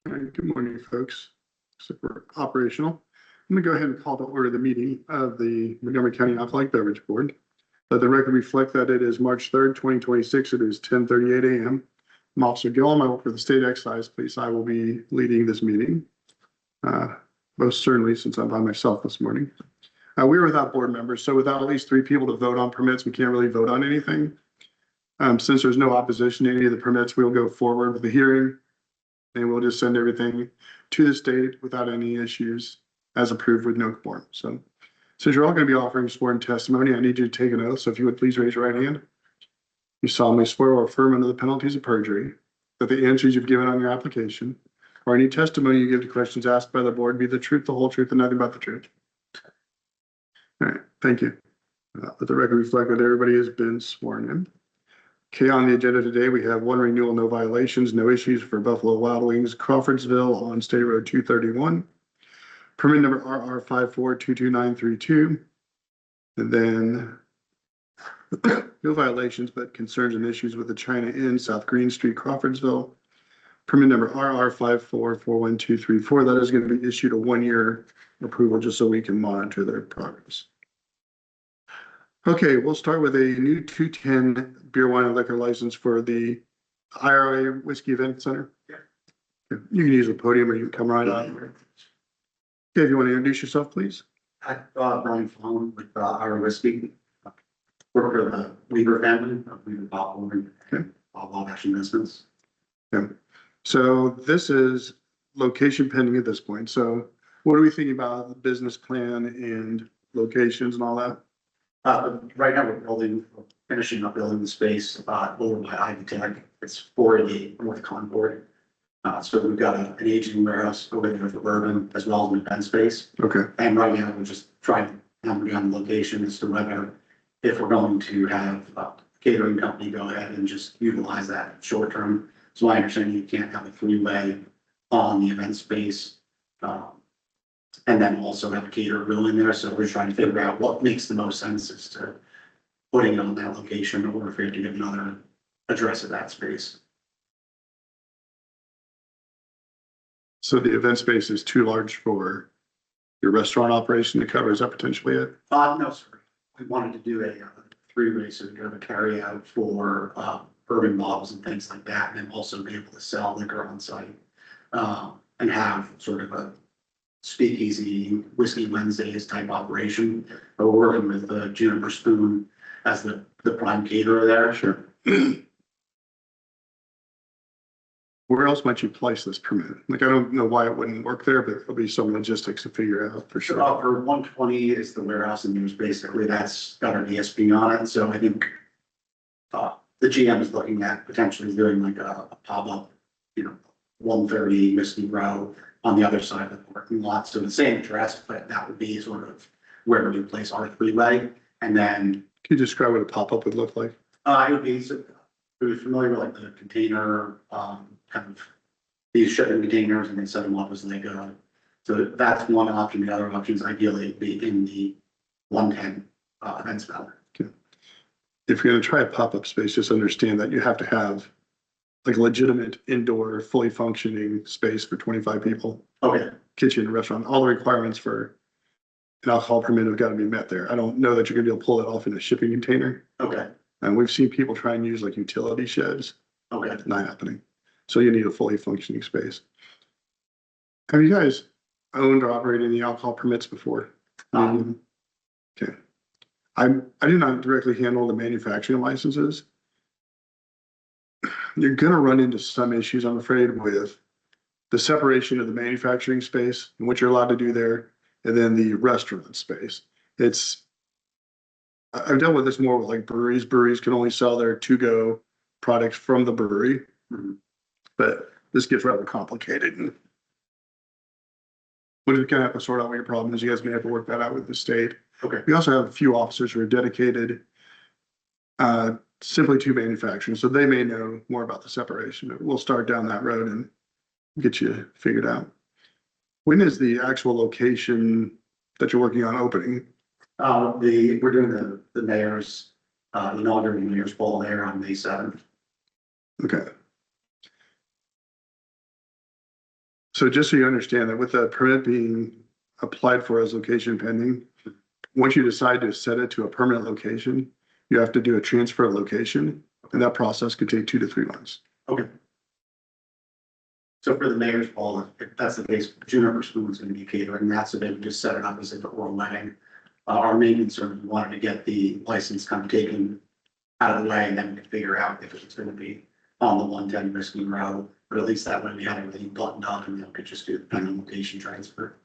All right, good morning, folks. So we're operational. I'm gonna go ahead and call to order the meeting of the Montgomery County Alcoholic Beverage Board. Let the record reflect that it is March 3rd, 2026. It is 10:38 a.m. I'm Officer Gillum. I work for the State Excise Police. I will be leading this meeting. Most certainly since I'm by myself this morning. We're without board members, so without at least 3 people to vote on permits, we can't really vote on anything. Since there's no opposition to any of the permits, we'll go forward with the hearing. And we'll just send everything to the state without any issues as approved with no quorum. So since you're all going to be offering sworn testimony, I need you to take an oath. So if you would please raise your right hand. You solemnly swear or affirm under the penalties of perjury that the answers you've given on your application or any testimony you give to questions asked by the board be the truth, the whole truth, and nothing but the truth. All right, thank you. Let the record reflect that everybody has been sworn in. Okay, on the agenda today, we have 1 renewal, no violations, no issues for Buffalo Wild Wings, Crawfordsville on State Road 231. Permit number RR5422932. And then no violations, but concerns and issues with the China Inn, South Green Street, Crawfordsville. Permit number RR5441234. That is going to be issued a 1-year approval just so we can monitor their progress. Okay, we'll start with a new 210 beer, wine, and liquor license for the IRA Whiskey Event Center. Yeah. You can use the podium or you can come right on. Okay, if you want to introduce yourself, please. Hi, Brian Fong with IRA Whiskey. Work for the Weaver family of Weaver Bottle and Long Action Investments. Yeah. So this is location pending at this point. So what are we thinking about the business plan and locations and all that? Right now we're finishing up building the space over by Ivy Tech. It's 488 North Concord. So we've got an aging warehouse over there for bourbon as well as an event space. Okay. And right now we're just trying to hammer down the location as to whether if we're going to have a catering company go ahead and just utilize that short term. So I understand you can't have a 3-way on the event space. And then also have a caterer grill in there. So we're trying to figure out what makes the most sense as to putting it on that location or if we have to get another address of that space. So the event space is too large for your restaurant operation to cover. Is that potentially it? No, sir. We wanted to do a 3-way, so we have a carry out for bourbon bottles and things like that, and then also be able to sell liquor on site and have sort of a speakeasy Whiskey Wednesdays type operation. But we're working with Juniper Spoon as the prime caterer there. Sure. Where else might you place this permit? Like, I don't know why it wouldn't work there, but there'll be some logistics to figure out for sure. For 120 is the warehouse, and there's basically that's got an ESP on it. So I think the GM is looking at potentially doing like a pop-up, 130 Whiskey Row on the other side of the parking lot. So the same address, but that would be sort of where we place our 3-way. And then can you describe what a pop-up would look like? it would be familiar with like the container, kind of these shipping containers, and they set them up as they go. So that's one option. The other option is ideally be in the 110 event center. Okay. If you're going to try a pop-up space, just understand that you have to have like a legitimate indoor, fully functioning space for 25 people. Okay. Kitchen, restaurant, all the requirements for an alcohol permit have got to be met there. I don't know that you're going to be able to pull it off in a shipping container. Okay. And we've seen people try and use like utility sheds. Okay. Not happening. So you need a fully functioning space. Have you guys owned or operated any alcohol permits before? Okay. I do not directly handle the manufacturing licenses. You're going to run into some issues, I'm afraid, with the separation of the manufacturing space and what you're allowed to do there, and then the restaurant space. I've dealt with this more with like breweries. Breweries can only sell their to-go products from the brewery, but this gets rather complicated. And we're just gonna have to sort out what your problem is. You guys may have to work that out with the state. Okay. We also have a few officers who are dedicated simply to manufacturing, so they may know more about the separation. We'll start down that road and get you figured out. When is the actual location that you're working on opening? We're doing the mayor's inaugural mayor's ball there on May 7th. Okay. So just so you understand that with the permit being applied for as location pending, once you decide to set it to a permanent location, you have to do a transfer of location, and that process could take 2 to 3 months. Okay. So for the mayor's ball, if that's the case, Juniper Spoon's gonna be catering that, so they would just set it up as if it were a wedding. Our main concern, we wanted to get the license kind of taken out of the way, and then we could figure out if it's gonna be on the 110 Risky Road, but at least that way we had everything buttoned up and then we could just do the pending location transfer.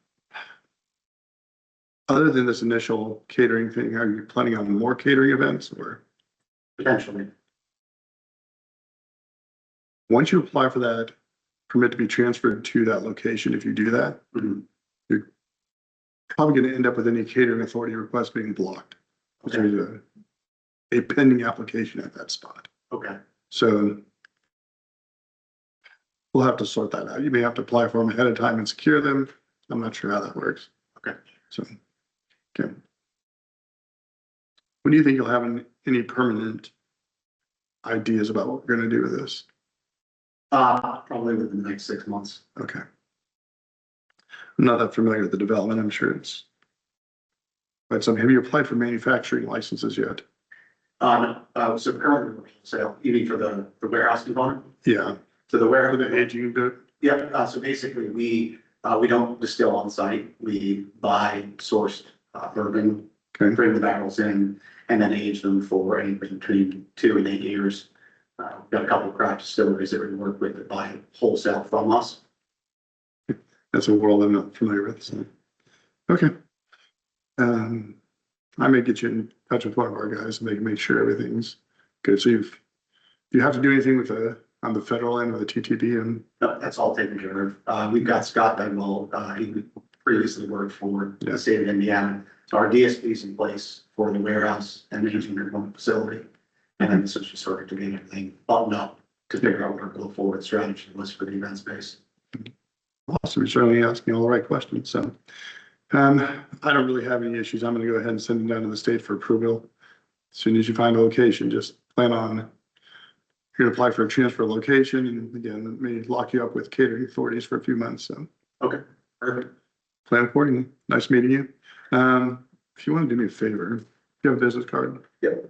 Other than this initial catering thing, are you planning on more catering events or Potentially, once you apply for that permit to be transferred to that location, if you do that, you're probably going to end up with any catering authority request being blocked. Okay. There's a pending application at that spot. okay, So we'll have to sort that out. You may have to apply for them ahead of time and secure them. I'm not sure how that works. Okay. So, okay. When do you think you'll have any permanent ideas about what we're going to do with this? probably within the next 6 months. Okay. I'm not that familiar with the development. I'm sure it's. But some, have you applied for manufacturing licenses yet? So currently, so you mean for the warehouse component? Yeah, So the for warehouse. the aging bit. Yeah, so basically, we don't distill on site, we buy sourced bourbon, Okay. bring the barrels in, and then age them for anything between 2 and 8 years. We've got a couple of craft distilleries that we work with that buy wholesale from us. That's a world I'm not familiar with. So. Okay. I may get you in touch with one of our guys and they can make sure everything's good. So do you have to do anything with on the federal end of the TTD and No, that's all taken care of. We've got Scott Bedwell, he previously worked for Yeah. the state of Indiana. So our DSP is in place for the warehouse and the aging component facility. And then this is just sort of to get everything buttoned up to figure out what our go forward strategy was for the event space. awesome, you're certainly asking all the right questions. So I don't really have any issues. I'm going to go ahead and send them down to the state for approval. As soon as you find a location, just plan on you're going to apply for a transfer location, and again, it may lock you up with catering authorities for a few months. So Okay, perfect. plan accordingly. Nice meeting you. If you want to do me a favor, do you have a business card? Yep.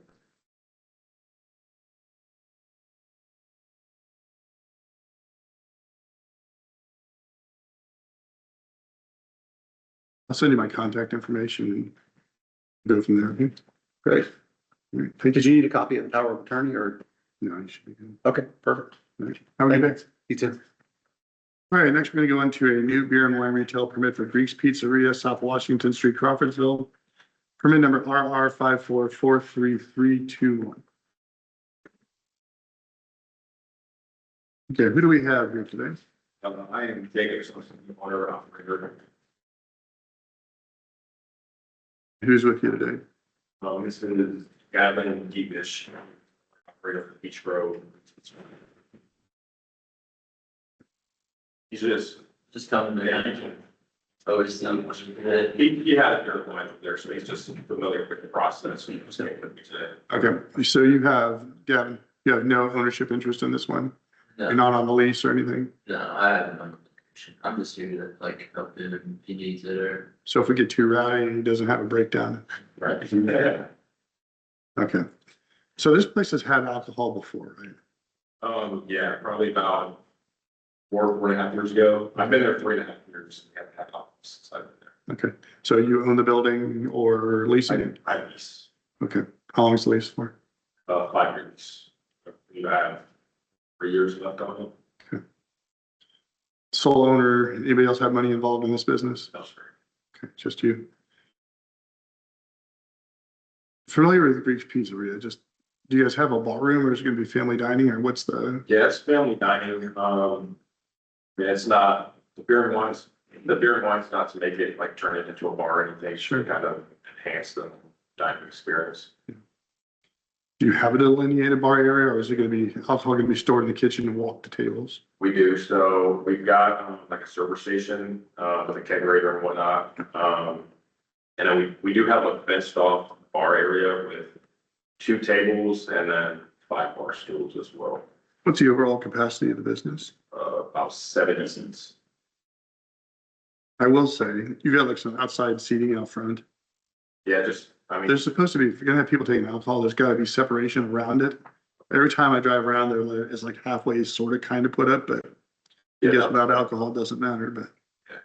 I'll send you my contact information and go from there. Okay? Great. All right, thank Did you. you need a copy of the power of attorney or? No, you should be good. Okay, perfect. All right. Have a good day. You too. All right, next we're gonna go into a new beer and wine retail permit for Greek's Pizzeria, South Washington Street, Crawfordsville. Permit number RR 5443321. Okay, who do we have here today? I am Jacob, owner operator. Who's with you today? This is Gavin Deepish, operator for Beach Grove. He's Just coming yeah, to, oh, it's not. he had a beer line up there, so he's just familiar with the process. He was getting with me today. Okay, so you have, Gavin, you have no ownership interest in this one? You're No, not on the lease or anything? no, I have no obligation. I'm just here to like help him if he needs it or. So if we get too rowdy and he doesn't have a breakdown, Right. Yeah. okay. So this place has had alcohol before, right? Yeah, probably about 4.5 years ago. I've been there 3.5 years. We haven't had office since I've been Okay, so you own the building or leasing it? there. I lease, Okay, how long is the lease for? 5 years. We have 3 years left on it. Sole owner, anybody else have money involved in this business? No, sir. Okay, just you. Familiar with the Greek's Pizzeria, just, do you guys have a ballroom or is it gonna be family dining or what's the, Yeah, it's family dining. Yeah, it's not, the beer and wine's not to make it like turn it into a bar or anything. It's Sure. to kind of enhance the dining experience. do you have a delineated bar area or is it gonna be, alcohol gonna be stored in the kitchen and walk to tables? We do, so we've got like a server station, with a kegerator and whatnot. And then we do have a fenced off bar area with 2 tables and then 5 bar stools as well. What's the overall capacity of the business? About 70 seats. I will say, you've got like some outside seating out front. Yeah, just, I mean, There's supposed to be, if you're gonna have people taking alcohol, there's gotta be separation around it. Every time I drive around there, it's like halfway sort of kind of put up, but I yeah, guess without alcohol, it doesn't matter, but. Yeah.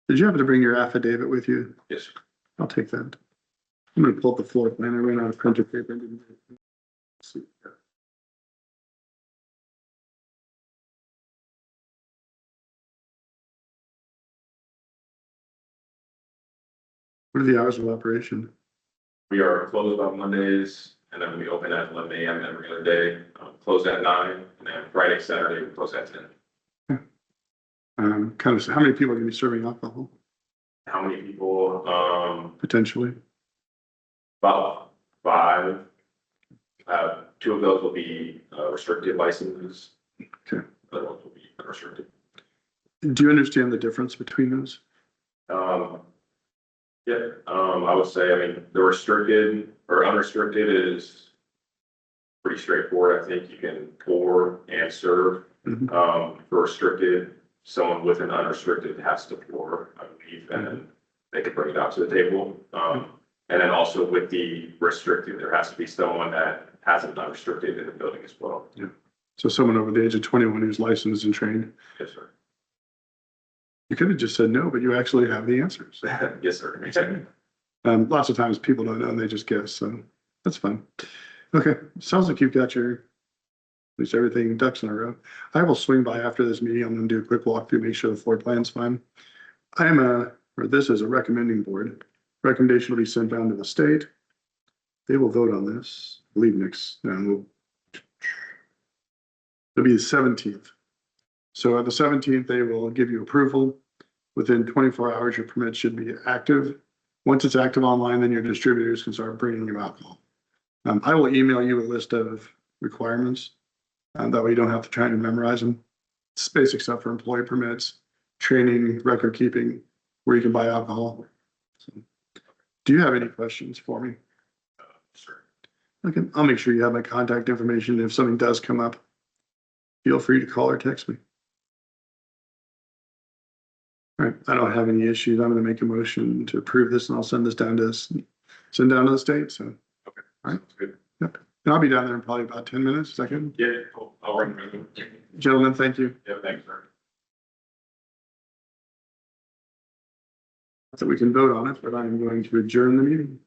Did you happen to bring your affidavit with you? yes, I'll take that. I'm gonna pull up the floor plan. I ran out of printer paper. Let's see. What are the hours of operation? we are closed on Mondays and then we open at 11 a.m. every other day, close at 9, and then Friday, Saturday, we close at 10. Kind of, how many people are gonna be serving alcohol How many people? potentially? About 5. 2 of those will be restricted licenses. Okay. Other ones will be unrestricted. Do you understand the difference between those? Yeah, I would say, I mean, the restricted or unrestricted is pretty straightforward. I think you can pour and serve. Mhm. For restricted, someone with an unrestricted has to pour, I believe, and then they can bring it out to the table. And then also with the restricted, there has to be someone that has an unrestricted in the building as well. So someone over the age of 21 who's licensed and trained. Yes, sir. You could have just said no, but you actually have the answers. Yes, sir. Lots of times people don't know and they just guess, so that's fine. Okay, sounds like you've got your, at least everything ducks in a row. I will swing by after this meeting. I'm gonna do a quick walkthrough, make sure the floor plan's fine. Or this is a recommending board. Recommendation will be sent down to the state. They will vote on this, I believe next, it'll be the 17th. So at the 17th, they will give you approval. Within 24 hours, your permit should be active. Once it's active online, then your distributors can start bringing you alcohol. I will email you a list of requirements. That way you don't have to try and memorize them. It's basic stuff for employee permits, training, record keeping, where you can buy alcohol. So, do you have any questions for me? Sure. Okay, I'll make sure you have my contact information. If something does come up, feel free to call or text me. All right, I don't have any issues. I'm gonna make a motion to approve this and I'll send this down to the state, so. Okay. All right. Sounds good. Yep, and I'll be down there in probably about 10 minutes. Is that good? Yeah, cool. I'll run through. Gentlemen, thank you. Yeah, thanks, sir. So we can vote on it, but I'm going to adjourn the meeting.